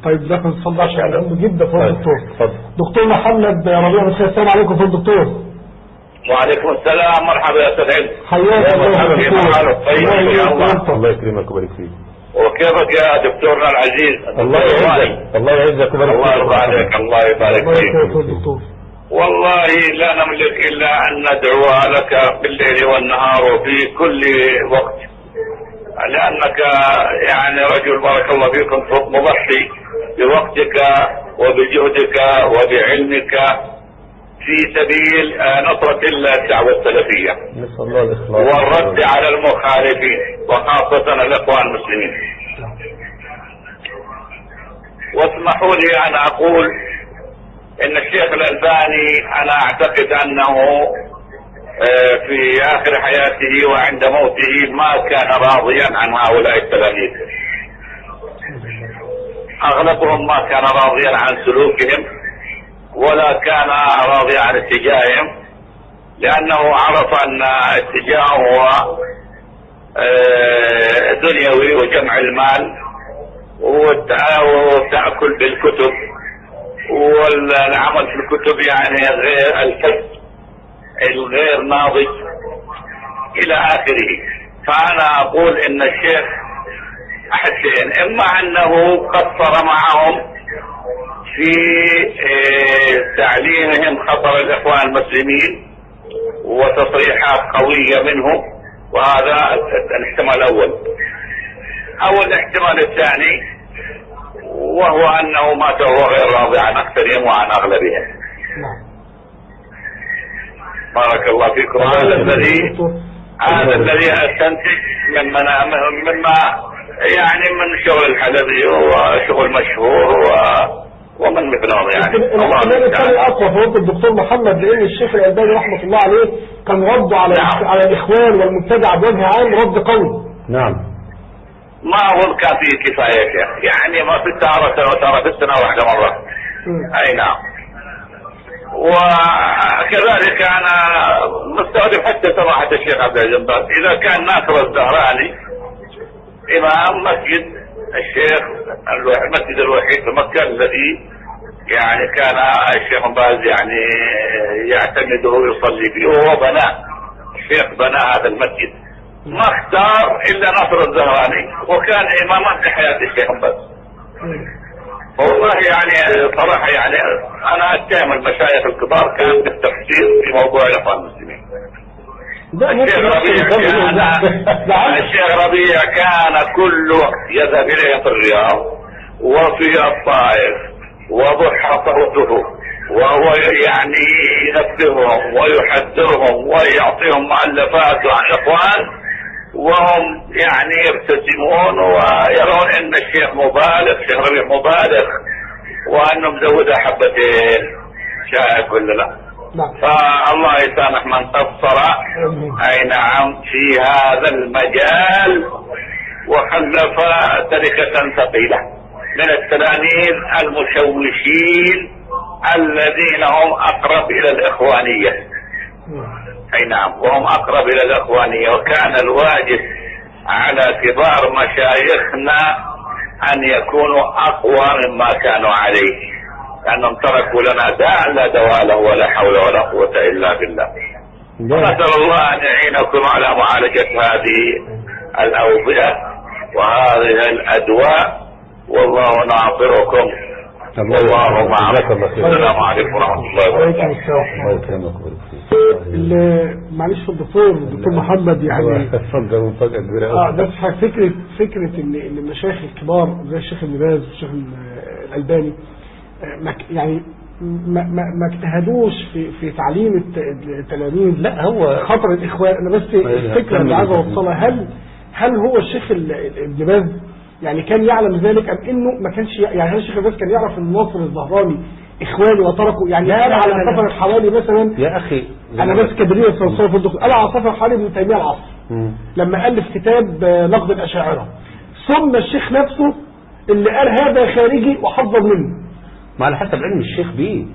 طيب ده اتفضل عشان مهم جدا فضل الدكتور. اتفضل. دكتور محمد ربيع مساء، السلام عليكم فضل الدكتور. وعليكم السلام، مرحبا يا استاذ علي. حياك الله يا دكتور. الله يكرمك ويبارك فيك. وكيفك يا دكتورنا العزيز؟ الله يعزك. الله يعزك ويبارك فيك. الله يرضى عليك. الله يبارك فيك. والله لا نملك الا ان ندعو لك بالليل والنهار وفي كل وقت، لانك يعني رجل بارك الله فيكم مضحي بوقتك وبجهدك وبعلمك في سبيل نصرة الدعوة السلفية نسأل الله الإخلاص والرد على المخالفين وخاصة الإخوان المسلمين. واسمحوا لي أن أقول إن الشيخ الألباني أنا أعتقد أنه في آخر حياته وعند موته ما كان راضيا عن هؤلاء التلاميذ، أغلبهم ما كان راضيا عن سلوكهم ولا كان راضيا عن اتجاههم، لأنه عرف أن اتجاهه هو دنيوي وجمع المال والتأكل بالكتب والعمل في الكتب، يعني غير الكسب الغير ناضج إلى آخره. فأنا أقول إن الشيخ أحد شيئين، إما أنه قصر معهم في تعليمهم خطر الإخوان المسلمين وتصريحات قوية منه، وهذا الاحتمال الأول. أو الاحتمال الثاني وهو أنه مات وهو غير راضي عن أكثرهم وعن أغلبهم. بارك الله فيكم. هذا الذي أستنتج مما يعني من شغل الحلبي وشغل مشهور ومن مثلهم يعني. الله الثاني أقوى فوق الدكتور محمد، لأن الشيخ الألباني رحمة الله عليه كان رده على الإخوان والمبتدع بوجه عام رد قوي. نعم. ما أظن كان فيه كفاية يعني، ما في تارة في السنة واحدة مرة. أي نعم. وكذلك أنا مستغرب حتى سماحة الشيخ عبد العزيز باز، إذا كان ناصر الزهراني إمام مسجد الشيخ المسجد الوحيد في مكة الذي يعني كان الشيخ باز يعني يعتمده ويصلي فيه وهو بناه، الشيخ بنى هذا المسجد، ما اختار إلا ناصر الزهراني وكان إماما في حياة الشيخ باز. والله يعني صراحة يعني أنا أتهم المشايخ الكبار كان بالتفسير في موضوع الإخوان المسلمين. الشيخ ربيع كان كل وقت يذهب إليه في الرياض وفي الطائف وضحى صوته وهو يعني ينبههم ويحذرهم ويعطيهم مؤلفات عن الإخوان، وهم يعني يبتسمون ويرون ان الشيخ مبالغ، الشيخ ربيع مبالغ وانه مزودها حبتين، شايف ولا لا؟ فالله يسامح من قصر اي نعم في هذا المجال وخلف تركة ثقيلة من التلاميذ المشوشين الذين هم اقرب الى الاخوانية. اي نعم، وهم اقرب الى الاخوانية، وكان الواجب على كبار مشايخنا ان يكونوا اقوى مما كانوا عليه، لانهم تركوا لنا داء لا دواء له ولا حول ولا قوة الا بالله. نسأل الله ان يعينكم على معالجة هذه الاوبئة وهذه الادواء، والله ناصركم والله معكم. السلام عليكم ورحمة الله وبركاته. معلش الدكتور محمد يعني اتفضل. مفاجأة كبيرة بس فكرة ان المشايخ الكبار زي الشيخ ابن باز والشيخ الألباني يعني ما اجتهدوش في تعليم التلاميذ، لا هو خطر الإخوان. انا بس الفكرة اللي عايز اوصلها، هل هو الشيخ ابن باز يعني كان يعلم ذلك ام انه ما كانش يعني؟ هل الشيخ ابن باز كان يعرف ان ناصر الزهراني اخواني وتركوا يعني قال على سفر حوالي مثلا يا اخي انا بس كدليل الصوصيه في الدكتور قال على سفر حوالي ابن تيميه العصر لما الف كتاب نقد الاشاعره، ثم الشيخ نفسه اللي قال هذا خارجي وحذر منه. ما على حسب علم الشيخ بيه